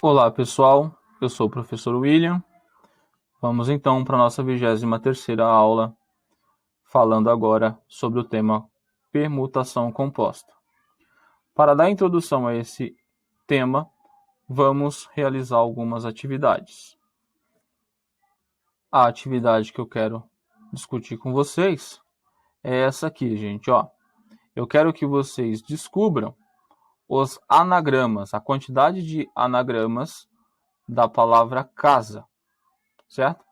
Olá pessoal, eu sou o professor William. Vamos então para a nossa 23ª aula, falando agora sobre o tema permutação composta. Para dar introdução a esse tema, vamos realizar algumas atividades. A atividade que eu quero discutir com vocês é essa aqui, gente. Eu quero que vocês descubram os anagramas, a quantidade de anagramas da palavra casa, certo?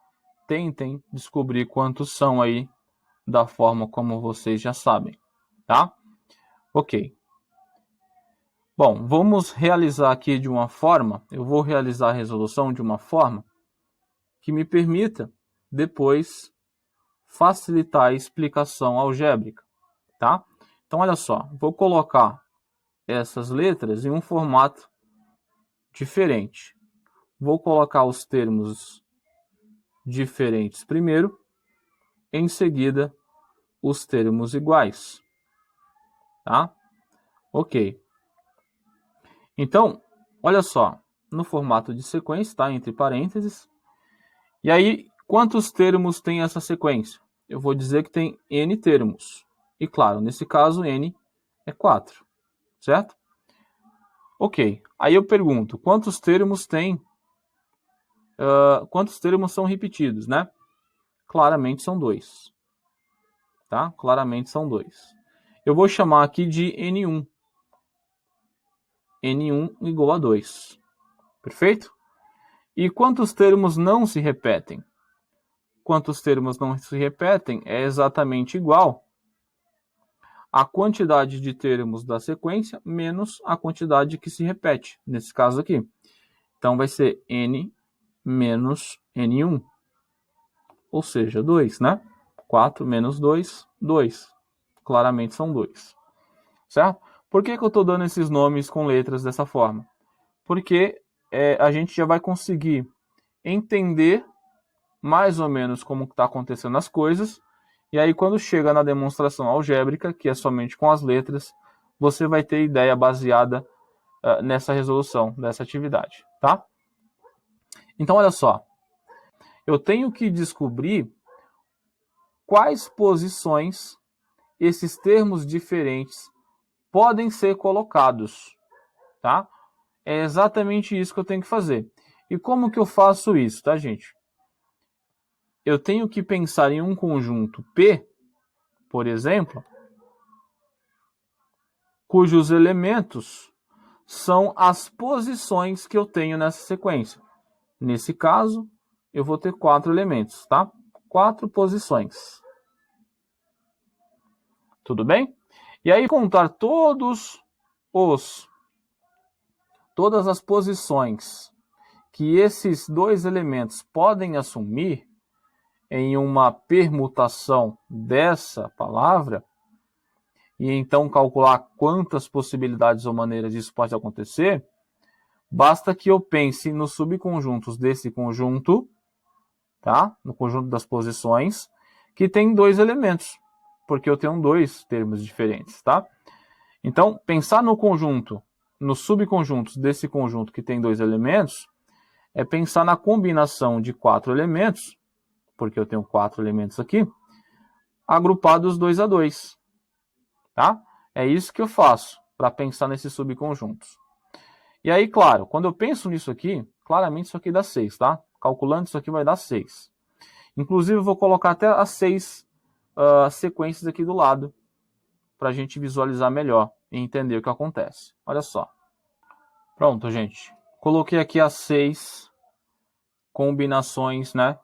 Tentem descobrir quantos são aí da forma como vocês já sabem, tá? Ok. Bom, vamos realizar aqui de uma forma, eu vou realizar a resolução de uma forma que me permita depois facilitar a explicação algébrica, tá? Então, olha só, vou colocar essas letras em um formato diferente. Vou colocar os termos diferentes primeiro, em seguida os termos iguais, tá? Ok. Então, olha só, no formato de sequência, tá? Entre parênteses. E aí, quantos termos tem essa sequência? Eu vou dizer que tem N termos. E claro, nesse caso, N é 4, certo? Ok. Aí eu pergunto, quantos termos tem? Quantos termos são repetidos, né? Claramente são 2. Tá? Claramente são 2. Eu vou chamar aqui de N1. N1 igual a 2. Perfeito? E quantos termos não se repetem? Quantos termos não se repetem é exatamente igual a quantidade de termos da sequência menos a quantidade que se repete, nesse caso aqui. Então vai ser N menos N1, ou seja, 2, né? 4 menos 2, 2. Claramente são 2, certo? Por que eu estou dando esses nomes com letras dessa forma? Porque a gente já vai conseguir entender mais ou menos como está acontecendo as coisas, e aí quando chega na demonstração algébrica, que é somente com as letras, você vai ter ideia baseada nessa resolução dessa atividade, tá? Então, olha só, eu tenho que descobrir quais posições esses termos diferentes podem ser colocados, tá? É exatamente isso que eu tenho que fazer. E como que eu faço isso, tá, gente? Eu tenho que pensar em um conjunto P, por exemplo, cujos elementos são as posições que eu tenho nessa sequência. Nesse caso, eu vou ter 4 elementos, tá? 4 posições. Tudo bem? E aí, contar todas as posições que esses dois elementos podem assumir em uma permutação dessa palavra, e então calcular quantas possibilidades ou maneiras disso pode acontecer, basta que eu pense nos subconjuntos desse conjunto, tá? No conjunto das posições, que tem 2 elementos, porque eu tenho 2 termos diferentes, tá? Então, pensar no conjunto, nos subconjuntos desse conjunto que tem 2 elementos, é pensar na combinação de 4 elementos, porque eu tenho 4 elementos aqui, agrupados 2 a 2. Tá? É isso que eu faço para pensar nesses subconjuntos. E aí, claro, quando eu penso nisso aqui, claramente isso aqui dá 6, tá? Calculando isso aqui vai dar 6. Inclusive, eu vou colocar até as 6 sequências aqui do lado, para a gente visualizar melhor e entender o que acontece. Olha só. Pronto, gente. Coloquei aqui as 6 combinações, né,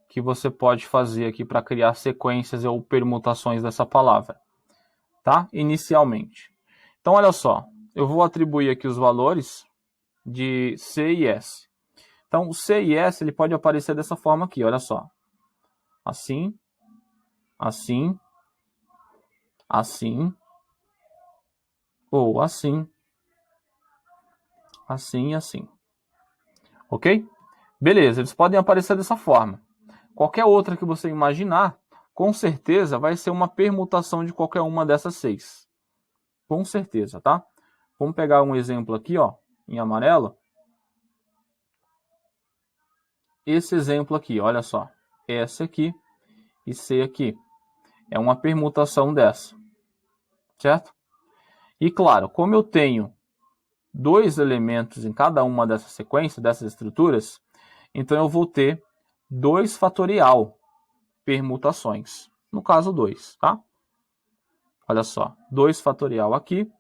que você pode fazer aqui para criar sequências ou permutações dessa palavra, tá? Inicialmente. Então, olha só, eu vou atribuir aqui os valores de C e S. Então, o C e S ele pode aparecer dessa forma aqui, olha só. Assim, assim, assim, ou assim, assim e assim. Ok? Beleza, eles podem aparecer dessa forma. Qualquer outra que você imaginar, com certeza vai ser uma permutação de qualquer uma dessas 6. Com certeza, tá? Vamos pegar um exemplo aqui, ó, em amarelo. esse exemplo aqui, olha só. S aqui e C aqui. É uma permutação dessa. Certo? E claro, como eu tenho 2 elementos em cada uma dessas sequências, dessas estruturas, então eu vou ter 2 fatorial permutações. No caso, 2, tá? Olha só, 2 fatorial aqui,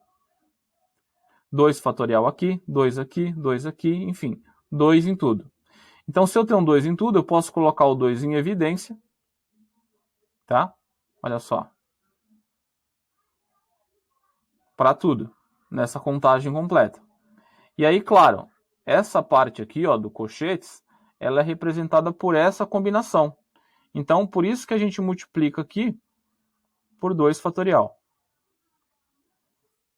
2 fatorial aqui, 2 aqui, 2 aqui, enfim, 2 em tudo. Então, se eu tenho 2 em tudo, eu posso colocar o 2 em evidência, tá? Olha só. Para tudo, nessa contagem completa. E aí, claro, essa parte aqui, ó, do cochetes, ela é representada por essa combinação. Então, por isso que a gente multiplica aqui por 2 fatorial.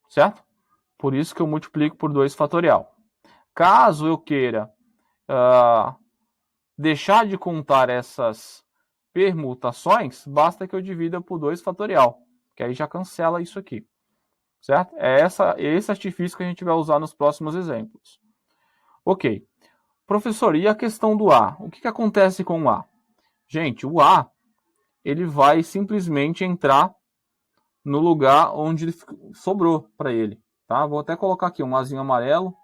Certo? Por isso que eu multiplico por 2 fatorial. Caso eu queira deixar de contar essas permutações, basta que eu divida por 2 fatorial, que aí já cancela isso aqui. Certo? É esse artifício que a gente vai usar nos próximos exemplos. Ok. Professor, e a questão do A? O que acontece com o A? Gente, o A, ele vai simplesmente entrar no lugar onde sobrou para ele. Tá? Vou até colocar aqui um Azinho amarelo.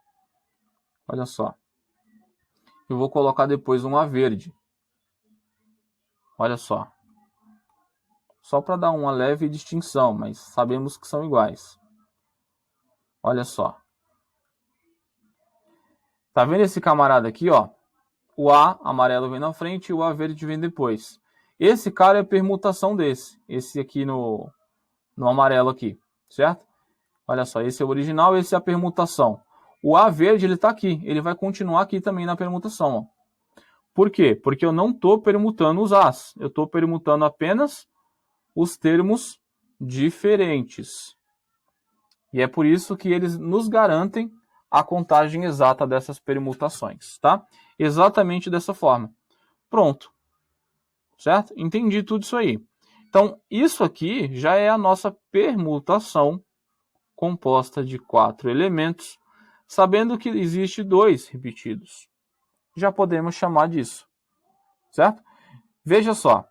Olha só. Eu vou colocar depois um A verde. Olha só. Só para dar uma leve distinção, mas sabemos que são iguais. Olha só. Tá vendo esse camarada aqui, ó? O A amarelo vem na frente e o A verde vem depois. Esse cara é a permutação desse. Esse aqui no amarelo aqui, certo? Olha só, esse é o original, esse é a permutação. O A verde, ele está aqui. Ele vai continuar aqui também na permutação. Ó. Por quê? Porque eu não estou permutando os As. Eu estou permutando apenas os termos diferentes. E é por isso que eles nos garantem a contagem exata dessas permutações, tá? Exatamente dessa forma. Pronto. Certo? Entendi tudo isso aí. Então, isso aqui já é a nossa permutação composta de 4 elementos, sabendo que existe 2 repetidos. Já podemos chamar disso. Certo? Veja só.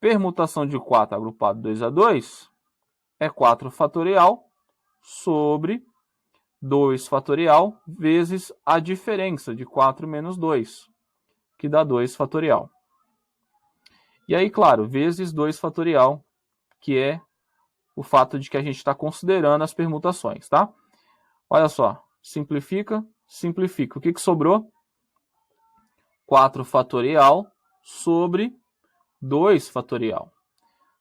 Permutação de 4 agrupado 2 a 2 é 4 fatorial sobre 2 fatorial vezes a diferença de 4 menos 2, que dá 2 fatorial. E aí, claro, vezes 2 fatorial, que é o fato de que a gente está considerando as permutações, tá? Olha só, simplifica, simplifica. O que sobrou? 4 fatorial sobre 2 fatorial,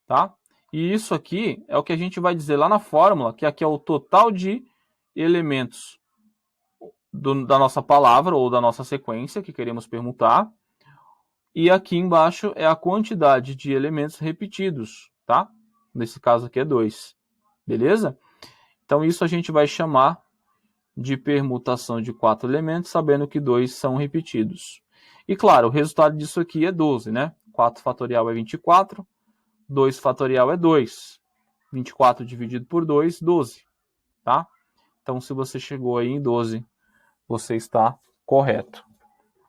tá? E isso aqui é o que a gente vai dizer lá na fórmula, que aqui é o total de elementos da nossa palavra ou da nossa sequência que queremos permutar. E aqui embaixo é a quantidade de elementos repetidos, tá? Nesse caso aqui é 2. Beleza? Então isso a gente vai chamar de permutação de 4 elementos, sabendo que 2 são repetidos. E claro, o resultado disso aqui é 12, né? 4 fatorial é 24, 2 fatorial é 2. 24 dividido por 2, 12, tá? Então se você chegou aí em 12, você está correto.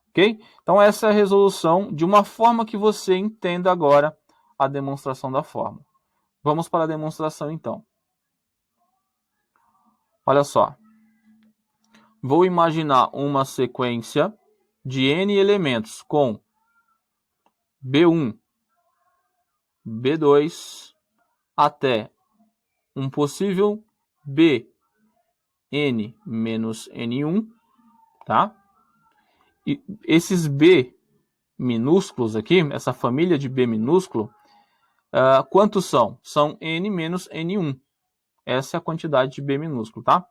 Ok? Então essa é a resolução de uma forma que você entenda agora a demonstração da fórmula. Vamos para a demonstração então. Olha só. Vou imaginar uma sequência de n elementos com B1, B2 até um possível Bn menos N1, tá? E esses B minúsculos aqui, essa família de B minúsculo, quantos são? São N menos N1. Essa é a quantidade de B minúsculo, tá?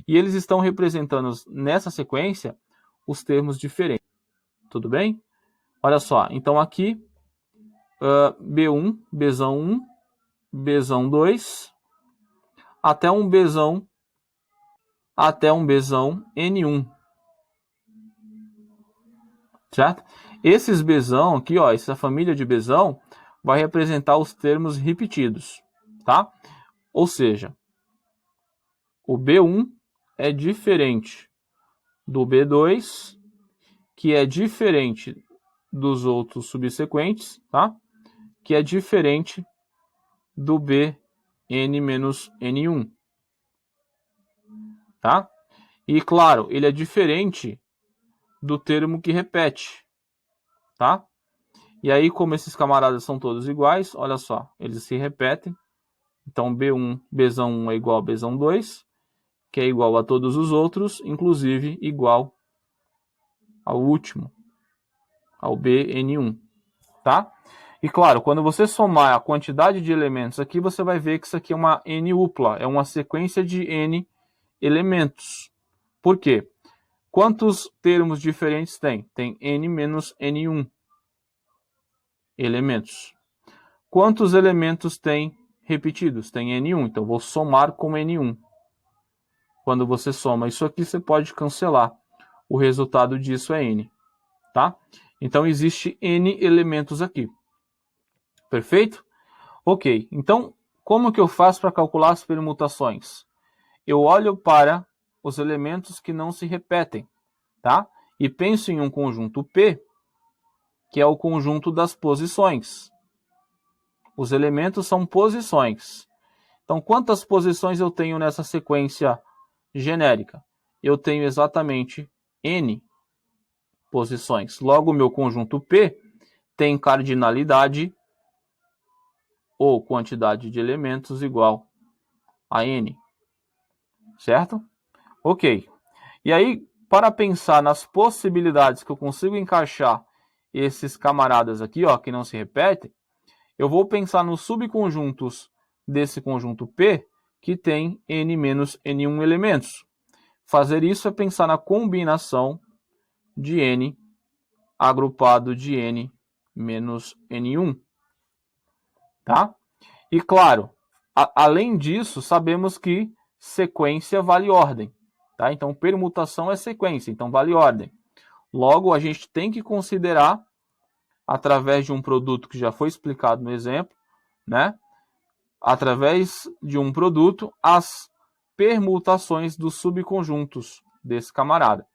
E eles estão representando nessa sequência os termos diferentes. Tudo bem? Olha só, então aqui B1, Bzão 1, Bzão 2, até um Bzão N1. Certo? Esses Bzão aqui, ó, essa família de Bzão vai representar os termos repetidos, tá? Ou seja, o B1 é diferente do B2, que é diferente dos outros subsequentes, tá? Que é diferente do Bn menos N1, tá? E, claro, ele é diferente do termo que repete, tá? E aí, como esses camaradas são todos iguais, olha só, eles se repetem. Então, Bzão1 é igual a Bzão2, que é igual a todos os outros, inclusive igual ao último, ao Bn1, tá? E claro, quando você somar a quantidade de elementos aqui, você vai ver que isso aqui é uma N-upla, é uma sequência de N elementos. Por quê? Quantos termos diferentes tem? Tem N menos N1 elementos. Quantos elementos tem repetidos? Tem N1, então vou somar com N1. Quando você soma isso aqui, você pode cancelar. O resultado disso é N, tá? Então, existe N elementos aqui. Perfeito? Ok, então, como que eu faço para calcular as permutações? Eu olho para os elementos que não se repetem, tá? E penso em um conjunto P, que é o conjunto das posições. Os elementos são posições. Então, quantas posições eu tenho nessa sequência genérica? Eu tenho exatamente N posições. Logo, o meu conjunto P tem cardinalidade ou quantidade de elementos igual a N. Certo? Ok. E aí, para pensar nas possibilidades que eu consigo encaixar esses camaradas aqui, ó, que não se repetem, eu vou pensar nos subconjuntos desse conjunto P, que tem N menos N1 elementos. Fazer isso é pensar na combinação de N agrupado de N menos N1. Tá? E claro, além disso, sabemos que sequência vale ordem. Tá? Então, permutação é sequência, então vale ordem. Logo, a gente tem que considerar, através de um produto que já foi explicado no exemplo, né? Através de um produto, as permutações dos subconjuntos desse camarada.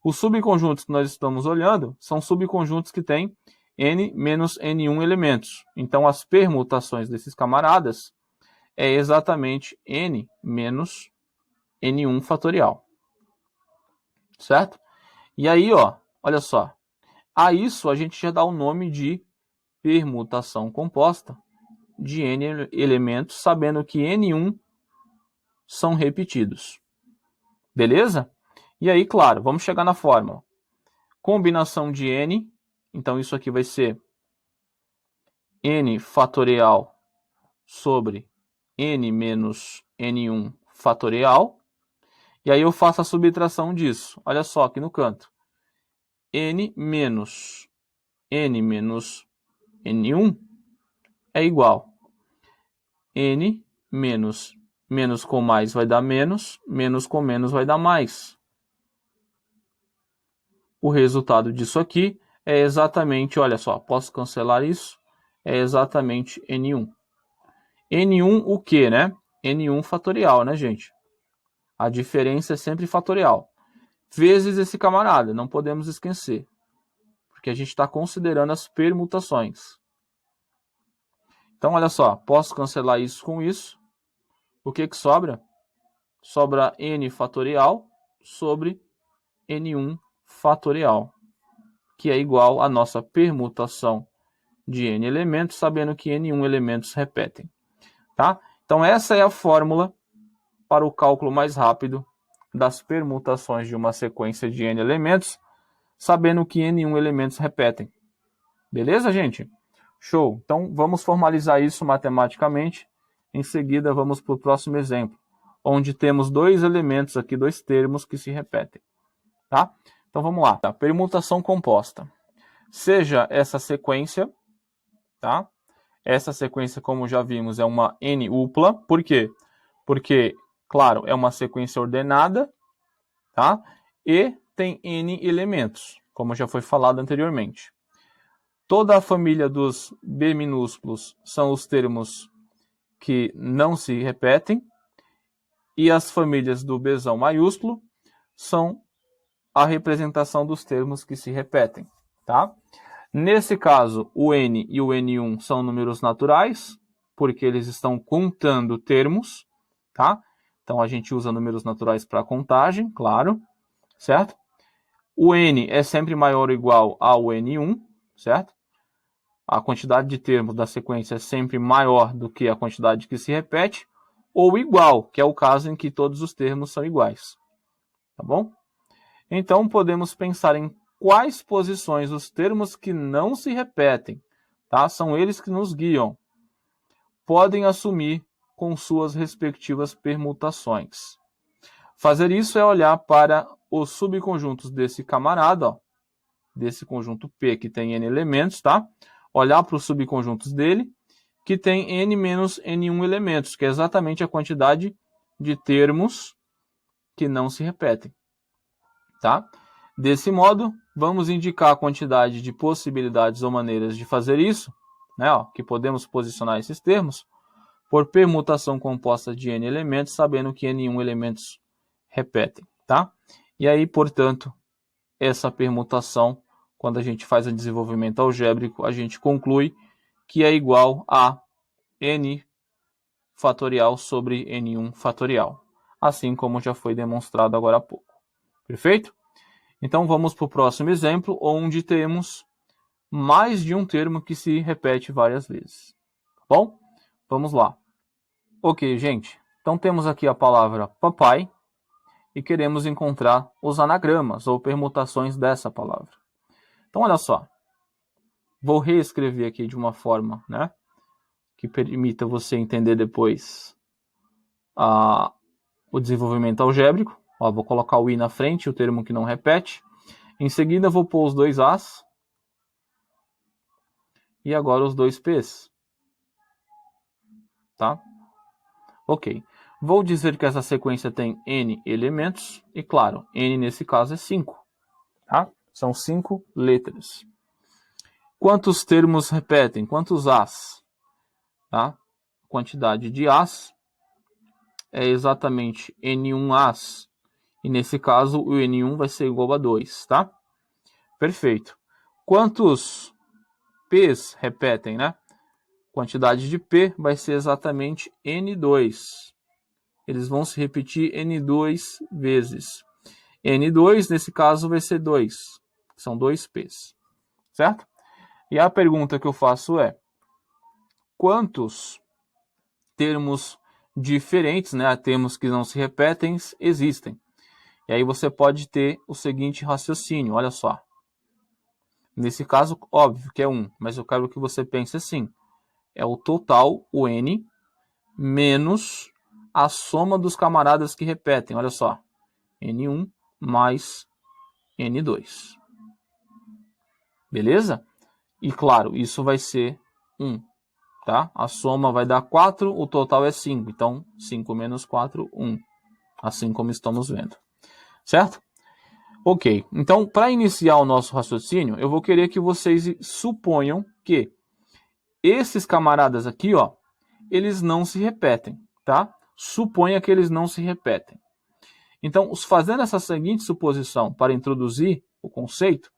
Os subconjuntos que nós estamos olhando são subconjuntos que têm N menos N1 elementos. Então, as permutações desses camaradas é exatamente N menos N1 fatorial. Certo? E aí, ó, olha só. A isso a gente já dá o nome de permutação composta de N elementos, sabendo que N1 são repetidos. Beleza? E aí, claro, vamos chegar na fórmula. Combinação de N, então isso aqui vai ser N fatorial sobre N menos N1 fatorial. E aí eu faço a subtração disso. Olha só aqui no canto. N menos N1 é igual. N menos com mais vai dar menos com menos vai dar mais. O resultado disso aqui é exatamente, olha só, posso cancelar isso? É exatamente N1. N1 o quê, né? N1 fatorial, né, gente? A diferença é sempre fatorial. Vezes esse camarada, não podemos esquecer. Porque a gente está considerando as permutações. Então, olha só, posso cancelar isso com isso. O que que sobra? Sobra N fatorial sobre N1 fatorial, que é igual à nossa permutação de N elementos, sabendo que N1 elementos repetem. Tá? Então, essa é a fórmula para o cálculo mais rápido das permutações de uma sequência de N elementos, sabendo que N1 elementos repetem. Beleza, gente? Show! Então, vamos formalizar isso matematicamente. Em seguida, vamos para o próximo exemplo, onde temos dois elementos aqui, dois termos que se repetem. Tá? Então, vamos lá. Tá? Permutação composta. Seja essa sequência, tá? Essa sequência, como já vimos, é uma N-upla. Por quê? Porque, claro, é uma sequência ordenada, tá? E tem N elementos, como já foi falado anteriormente. Toda a família dos B minúsculos são os termos que não se repetem. E as famílias do Bzão maiúsculo são a representação dos termos que se repetem, tá? Nesse caso, o n e o n1 são números naturais, porque eles estão contando termos, tá? Então, a gente usa números naturais para contagem, claro, certo? O n é sempre maior ou igual ao n1, certo? A quantidade de termos da sequência é sempre maior do que a quantidade que se repete, ou igual, que é o caso em que todos os termos são iguais, tá bom? Então, podemos pensar em quais posições os termos que não se repetem, tá? São eles que nos guiam, podem assumir com suas respectivas permutações. Fazer isso é olhar para os subconjuntos desse camarada, ó, desse conjunto P que tem n elementos, tá? Olhar para os subconjuntos dele, que tem n menos n1 elementos, que é exatamente a quantidade de termos que não se repetem, tá? Desse modo, vamos indicar a quantidade de possibilidades ou maneiras de fazer isso, né, ó, que podemos posicionar esses termos, por permutação composta de n elementos, sabendo que n1 elementos repetem, tá? E aí, portanto, essa permutação, quando a gente faz o desenvolvimento algébrico, a gente conclui que é igual a n fatorial sobre n1 fatorial, assim como já foi demonstrado agora há pouco. Perfeito? Então, vamos para o próximo exemplo, onde temos mais de um termo que se repete várias vezes. Tá bom? Vamos lá. Ok, gente. Então, temos aqui a palavra papai e queremos encontrar os anagramas ou permutações dessa palavra. Então, olha só. Vou reescrever aqui de uma forma, né, que permita você entender depois o desenvolvimento algébrico. Ó, vou colocar o i na frente, o termo que não repete. Em seguida, vou pôr os dois as. E agora os dois p's. Tá? Ok. Vou dizer que essa sequência tem n elementos. E, claro, n nesse caso é 5. Tá? São 5 letras. Quantos termos repetem? Quantos as? Tá? Quantidade de as é exatamente n1 as. E nesse caso, o n1 vai ser igual a 2. Tá? Perfeito. Quantos p's repetem, né? Quantidade de P vai ser exatamente N2. Eles vão se repetir N2 vezes. N2, nesse caso, vai ser 2. São 2 P's. Certo? E a pergunta que eu faço é: quantos termos diferentes, né, termos que não se repetem, existem? E aí você pode ter o seguinte raciocínio, olha só. Nesse caso, óbvio que é 1, mas eu quero que você pense assim. É o total, o N, menos a soma dos camaradas que repetem. Olha só. N1 mais N2. Beleza? E claro, isso vai ser 1. Tá? A soma vai dar 4, o total é 5. Então, 5 menos 4, 1. Assim como estamos vendo. Certo? Ok. Então, para iniciar o nosso raciocínio, eu vou querer que vocês suponham que esses camaradas aqui, ó, eles não se repetem, tá? Suponha que eles não se repetem. Então, fazendo essa seguinte suposição para introduzir o conceito,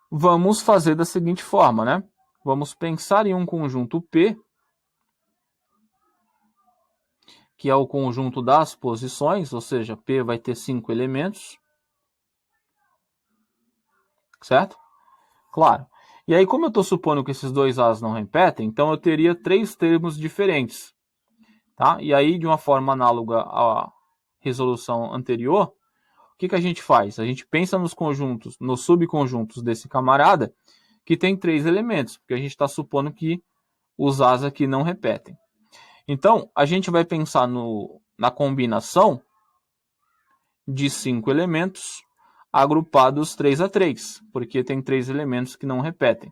vamos fazer da seguinte forma, né? Vamos pensar em um conjunto P, que é o conjunto das posições, ou seja, P vai ter 5 elementos, certo? Claro. E aí, como eu estou supondo que esses dois As não repetem, então eu teria 3 termos diferentes. Tá? E aí, de uma forma análoga à resolução anterior, o que a gente faz? A gente pensa nos conjuntos, nos subconjuntos desse camarada, que tem 3 elementos, porque a gente está supondo que os As aqui não repetem. Então, a gente vai pensar na combinação de 5 elementos agrupados 3 a 3, porque tem 3 elementos que não repetem,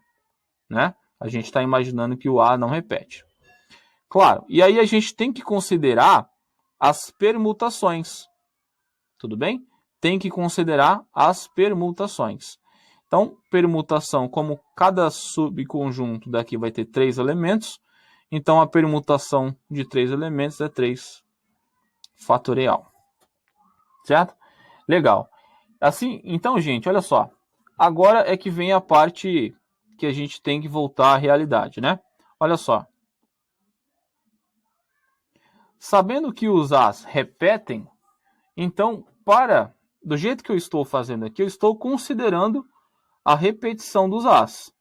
né? A gente está imaginando que o A não repete. Claro, e aí a gente tem que considerar as permutações, tudo bem? Tem que considerar as permutações. Então, permutação, como cada subconjunto daqui vai ter 3 elementos, então a permutação de 3 elementos é 3 fatorial. Certo? Legal. Assim, então, gente, olha só. Agora é que vem a parte que a gente tem que voltar à realidade, né? Olha só. Sabendo que os As repetem, então, do jeito que eu estou fazendo aqui, eu estou considerando a repetição dos As,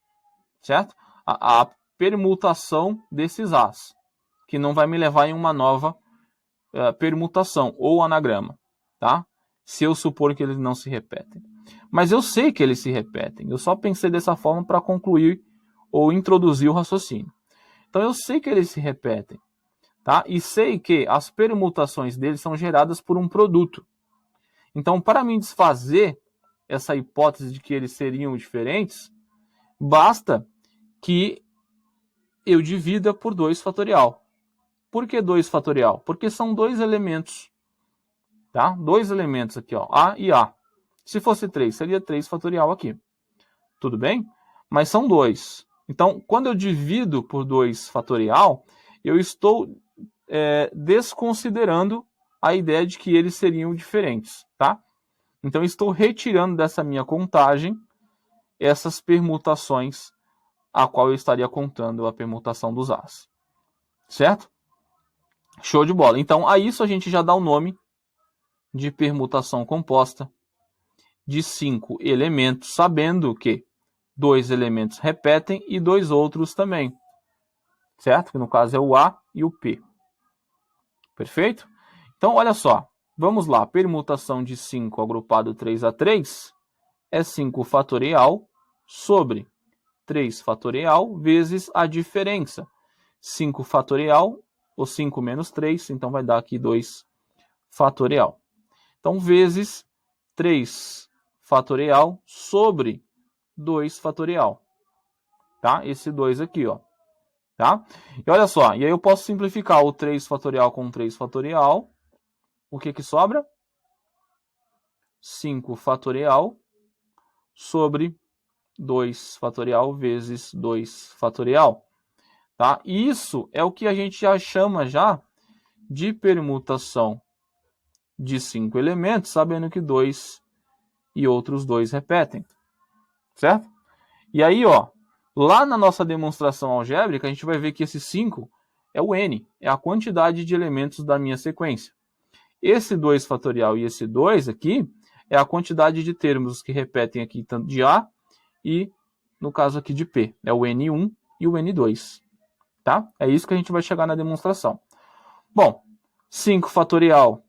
certo? A permutação desses As, que não vai me levar em uma nova permutação ou anagrama, tá? Se eu supor que eles não se repetem. Mas eu sei que eles se repetem. Eu só pensei dessa forma para concluir ou introduzir o raciocínio. Então eu sei que eles se repetem, tá? E sei que as permutações deles são geradas por um produto. Então, para me desfazer essa hipótese de que eles seriam diferentes, basta que eu divida por 2 fatorial. Por que 2 fatorial? Porque são 2 elementos, tá? 2 elementos aqui, ó, A e A. Se fosse 3, seria 3 fatorial aqui. Tudo bem? Mas são 2. Então, quando eu divido por 2 fatorial, eu estou desconsiderando a ideia de que eles seriam diferentes, tá? Então, estou retirando dessa minha contagem essas permutações a qual eu estaria contando a permutação dos As. Certo? Show de bola. Então, a isso a gente já dá o nome de permutação composta de 5 elementos, sabendo que 2 elementos repetem e 2 outros também. Certo? Que no caso é o A e o P. Perfeito? Então, olha só. Vamos lá. Permutação de 5 agrupado 3 a 3 é 5 fatorial sobre 3 fatorial vezes a diferença. 5 fatorial, ou 5 menos 3, então vai dar aqui 2 fatorial. Então, vezes 3 fatorial sobre 2 fatorial. Tá? Esse 2 aqui, ó. Tá? E olha só, e aí eu posso simplificar o 3 fatorial com 3 fatorial. O que que sobra? 5 fatorial sobre 2 fatorial vezes 2 fatorial. Tá? Isso é o que a gente já chama já de permutação de 5 elementos, sabendo que 2 e outros 2 repetem. Certo? E aí, ó, lá na nossa demonstração algébrica, a gente vai ver que esse 5 é o n, é a quantidade de elementos da minha sequência. Esse 2 fatorial e esse 2 aqui é a quantidade de termos que repetem aqui tanto de A e, no caso aqui, de P. É o N1 e o N2. Tá? É isso que a gente vai chegar na demonstração. Bom, 5 fatorial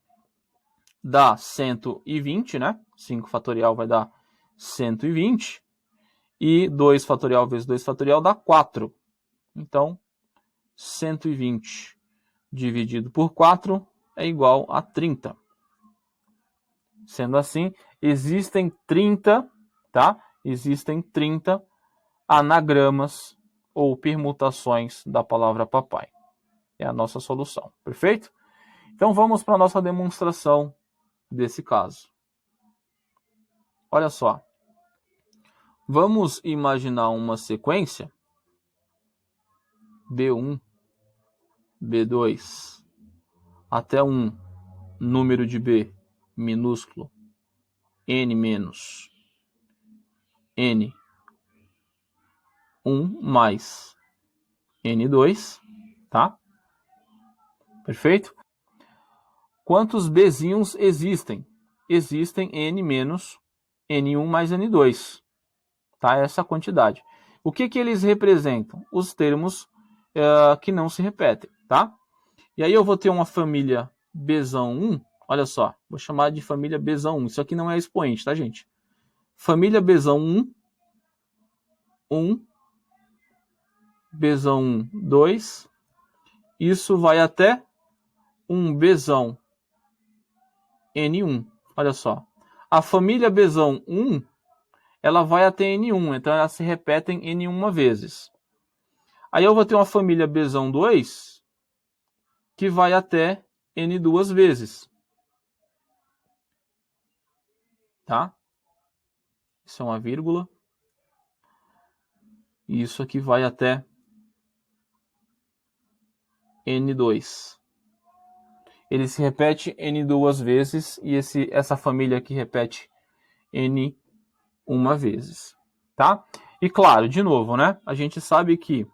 dá 120, né? 5 fatorial vai dar 120. E 2 fatorial vezes 2 fatorial dá 4. Então, 120 dividido por 4 é igual a 30. Sendo assim, existem 30, tá? Existem 30 anagramas ou permutações da palavra papai. É a nossa solução, perfeito? Então vamos para a nossa demonstração desse caso. Olha só. Vamos imaginar uma sequência B1, B2, até um número de B minúsculo, N menos N1 mais N2, tá? Perfeito? Quantos Bzinhos existem? Existem N menos N1 mais N2, tá? Essa quantidade. O que eles representam? Os termos que não se repetem, tá? E aí eu vou ter uma família Bzão 1, olha só, vou chamar de família Bzão 1, isso aqui não é expoente, tá, gente? Família Bzão 1, 1, Bzão 1, 2, isso vai até um Bzão N1, olha só. A família Bzão 1, ela vai até N1, então elas se repetem N1 vezes. Aí eu vou ter uma família Bzão 2, que vai até N2 vezes. Tá? Isso é uma vírgula. E isso aqui vai até N2. Ele se repete N2 vezes e essa família aqui repete N uma vezes. Tá? E claro, de novo, né? A gente sabe que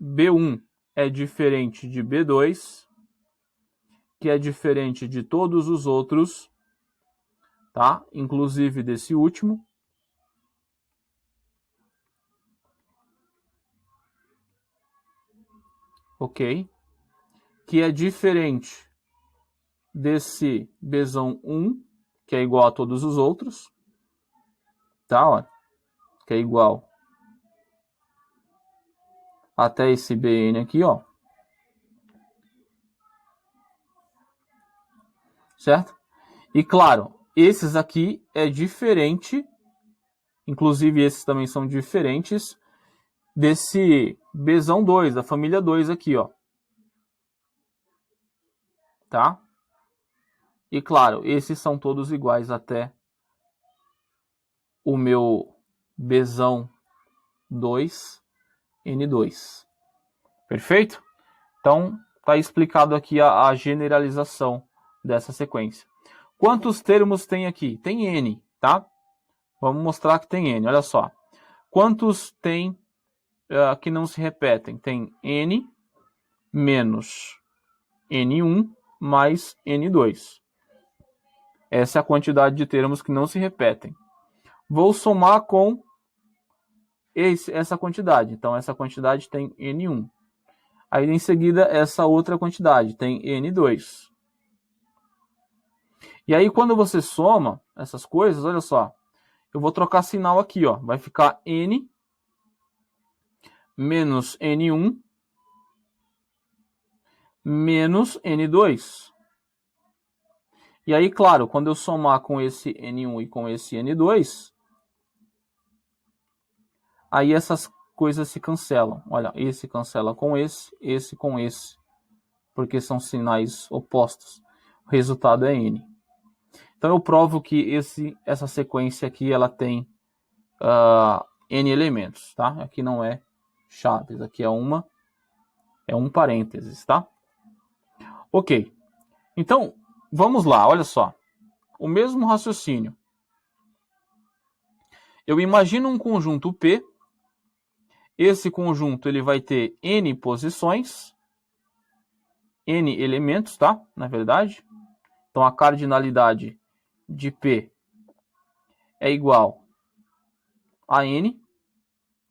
B1 é diferente de B2, que é diferente de todos os outros, tá? Inclusive desse último. Ok? Que é diferente desse Bzão 1, que é igual a todos os outros, tá? Ó, que é igual até esse Bn aqui, ó. Certo? E claro, esses aqui é diferente, inclusive esses também são diferentes desse Bzão 2, da família 2 aqui, ó. Tá? E claro, esses são todos iguais até o meu Bzão 2, N2. Perfeito? Então, está explicado aqui a generalização dessa sequência. Quantos termos tem aqui? Tem N, tá? Vamos mostrar que tem N, olha só. Quantos tem que não se repetem? Tem N menos N1 mais N2. Essa é a quantidade de termos que não se repetem. Vou somar com essa quantidade. Então, essa quantidade tem N1. Aí, em seguida, essa outra quantidade tem N2. E aí, quando você soma essas coisas, olha só. Eu vou trocar sinal aqui, ó. Vai ficar N menos N1 menos N2. E aí, claro, quando eu somar com esse N1 e com esse N2, aí essas coisas se cancelam. Olha, esse cancela com esse com esse. Porque são sinais opostos. O resultado é N. Então eu provo que essa sequência aqui ela tem N elementos, tá? Aqui não é chaves, aqui é um parênteses, tá? Ok. Então, vamos lá, olha só. O mesmo raciocínio. Eu imagino um conjunto P. Esse conjunto ele vai ter N posições, N elementos, tá? Na verdade. Então, a cardinalidade de P é igual a N.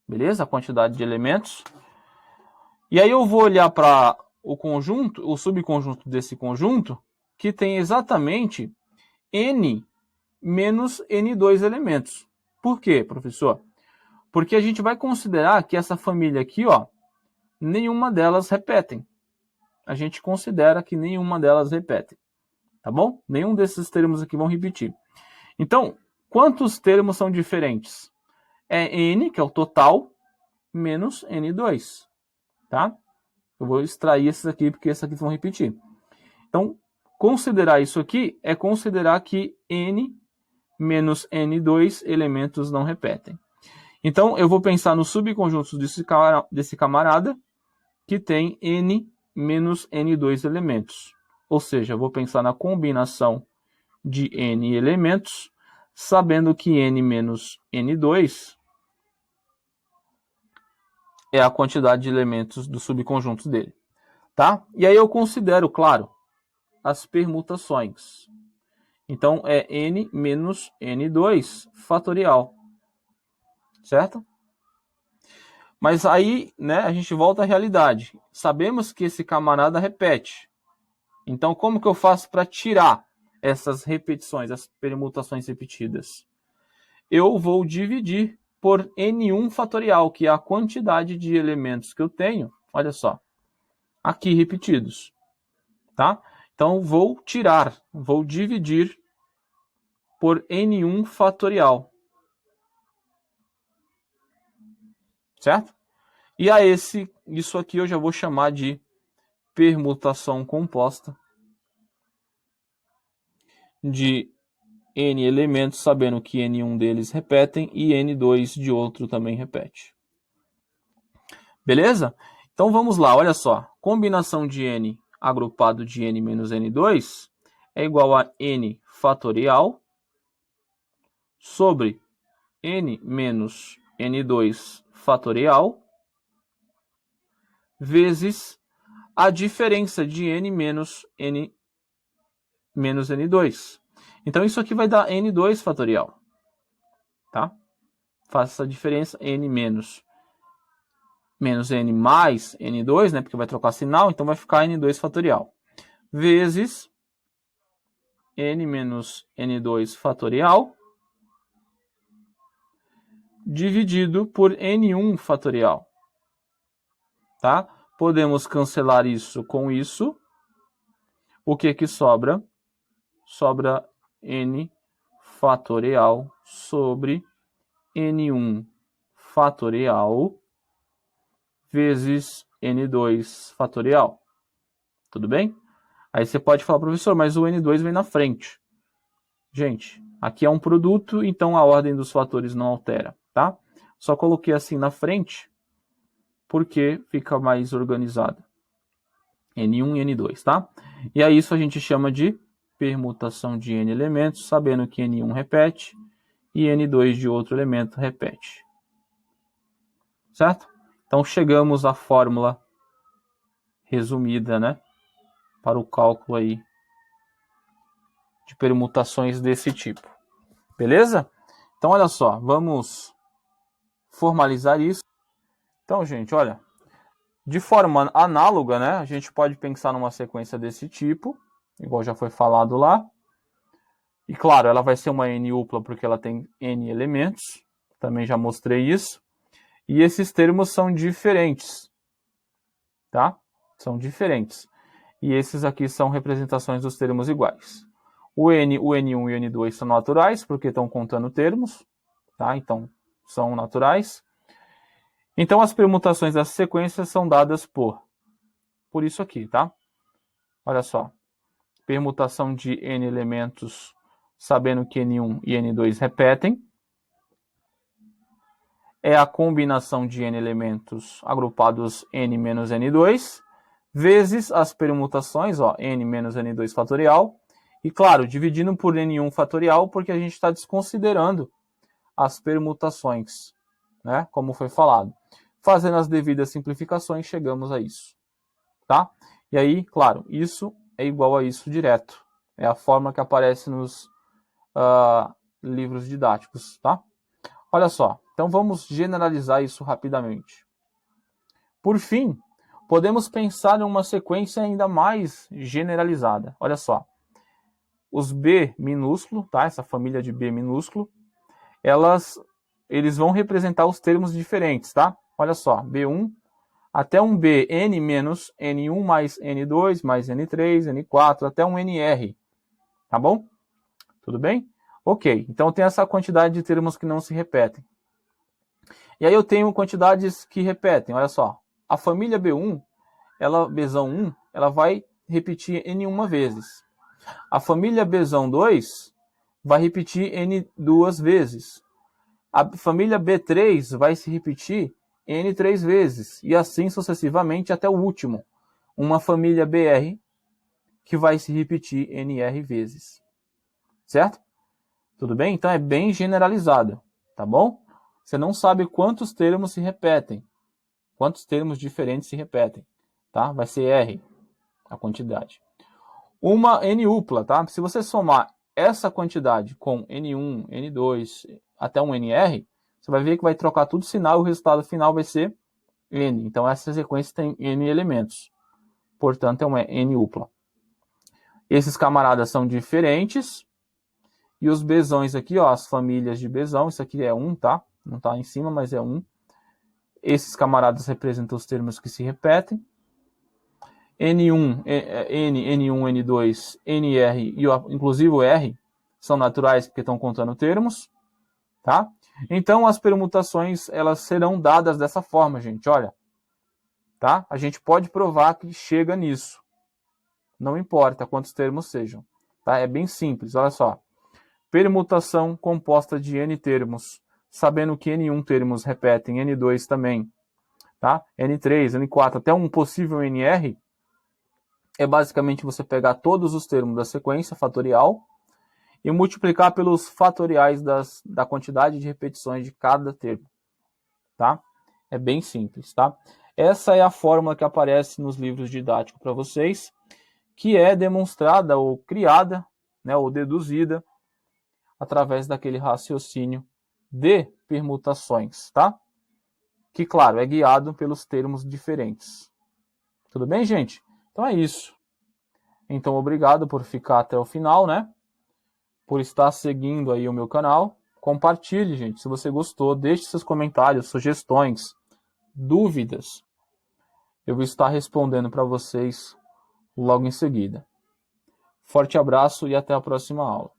Beleza? A quantidade de elementos. E aí eu vou olhar para o conjunto, o subconjunto desse conjunto, que tem exatamente N menos N2 elementos. Por quê, professor? Porque a gente vai considerar que essa família aqui, ó, nenhuma delas repetem. A gente considera que nenhuma delas repete. Tá bom? Nenhum desses termos aqui vão repetir. Então, quantos termos são diferentes? É N, que é o total, menos N2. Tá? Eu vou extrair esses aqui, porque esses aqui vão repetir. Então, considerar isso aqui é considerar que N menos N2 elementos não repetem. Então, eu vou pensar no subconjunto desse camarada, que tem N menos N2 elementos. Ou seja, eu vou pensar na combinação de N elementos, sabendo que N menos N2 é a quantidade de elementos do subconjunto dele. Tá? E aí eu considero, claro, as permutações. Então, é N menos N2 fatorial. Certo? Mas aí, né, a gente volta à realidade. Sabemos que esse camarada repete. Então, como que eu faço para tirar essas repetições, as permutações repetidas? Eu vou dividir por N1 fatorial, que é a quantidade de elementos que eu tenho, olha só, aqui repetidos. Tá? Então, vou dividir por N1 fatorial. Certo? E a isso aqui eu já vou chamar de permutação composta de N elementos, sabendo que N1 deles repetem e N2 de outro também repete. Beleza? Então vamos lá, olha só. Combinação de N agrupado de N menos N2 é igual a N fatorial sobre N menos N2 fatorial vezes a diferença de N menos N2. Então, isso aqui vai dar N2 fatorial. Tá? Faça essa diferença, N menos N mais N2, né? Porque vai trocar sinal, então vai ficar N2 fatorial. Vezes N menos N2 fatorial dividido por N1 fatorial. Tá? Podemos cancelar isso com isso. O que que sobra? Sobra N fatorial sobre N1 fatorial vezes N2 fatorial. Tudo bem? Aí você pode falar, professor, mas o N2 vem na frente. Gente, aqui é um produto, então a ordem dos fatores não altera, tá? Só coloquei assim na frente, porque fica mais organizado. N1 e N2, tá? E aí isso a gente chama de permutação de N elementos, sabendo que N1 repete e N2 de outro elemento repete. Certo? Então chegamos à fórmula resumida, né? Para o cálculo aí de permutações desse tipo. Beleza? Então olha só, vamos formalizar isso. Então, gente, olha, de forma análoga, né? A gente pode pensar numa sequência desse tipo, igual já foi falado lá. E claro, ela vai ser uma N-upla porque ela tem N elementos. Também já mostrei isso. E esses termos são diferentes. Tá? São diferentes. E esses aqui são representações dos termos iguais. O N, o N1 e o N2 são naturais, porque estão contando termos. Tá? Então, são naturais. Então, as permutações das sequências são dadas por isso aqui, tá? Olha só. Permutação de N elementos, sabendo que N1 e N2 repetem. É a combinação de N elementos agrupados N menos N2, vezes as permutações, ó, N menos N2 fatorial. E, claro, dividindo por N1 fatorial, porque a gente está desconsiderando as permutações, né? Como foi falado. Fazendo as devidas simplificações, chegamos a isso. Tá? E aí, claro, isso é igual a isso direto. É a forma que aparece nos livros didáticos, tá? Olha só, então vamos generalizar isso rapidamente. Por fim, podemos pensar em uma sequência ainda mais generalizada. Olha só, os B minúsculo, tá? Essa família de B minúsculo, eles vão representar os termos diferentes, tá? Olha só, B1 até um B, N menos N1 mais N2 mais N3, N4, até um NR. Tá bom? Tudo bem? Ok, então tem essa quantidade de termos que não se repetem. E aí eu tenho quantidades que repetem, olha só. A família B1, Bzão 1, ela vai repetir N1 vezes. A família Bzão 2 vai repetir N duas vezes. A família B3 vai se repetir N 3 vezes, e assim sucessivamente até o último, uma família BR, que vai se repetir NR vezes. Certo? Tudo bem? Então é bem generalizado, tá bom? Você não sabe quantos termos se repetem, quantos termos diferentes se repetem, tá? Vai ser R, a quantidade. Uma N-upla, tá? Se você somar essa quantidade com N1, N2, até um NR, você vai ver que vai trocar tudo sinal e o resultado final vai ser N. Então, essa sequência tem N elementos. Portanto, é uma N-upla. Esses camaradas são diferentes. E os Bzões aqui, ó, as famílias de Bzão, isso aqui é 1, tá? Não tá em cima, mas é 1. Esses camaradas representam os termos que se repetem. N1, N1, N2, NR e inclusive o R são naturais porque estão contando termos. Tá? Então, as permutações elas serão dadas dessa forma, gente. Olha, tá? A gente pode provar que chega nisso. Não importa quantos termos sejam. Tá? É bem simples, olha só. Permutação composta de N termos, sabendo que N1 termos repetem, N2 também. Tá? N3, N4, até um possível NR, é basicamente você pegar todos os termos da sequência fatorial e multiplicar pelos fatoriais da quantidade de repetições de cada termo. tá? É bem simples, tá? Essa é a fórmula que aparece nos livros didáticos para vocês, que é demonstrada ou criada, né, ou deduzida através daquele raciocínio de permutações, tá? Que, claro, é guiado pelos termos diferentes. Tudo bem, gente? Então é isso. Então, obrigado por ficar até o final, né? Por estar seguindo aí o meu canal. Compartilhe, gente, se você gostou. Deixe seus comentários, sugestões, dúvidas. Eu vou estar respondendo para vocês logo em seguida. Forte abraço e até a próxima aula.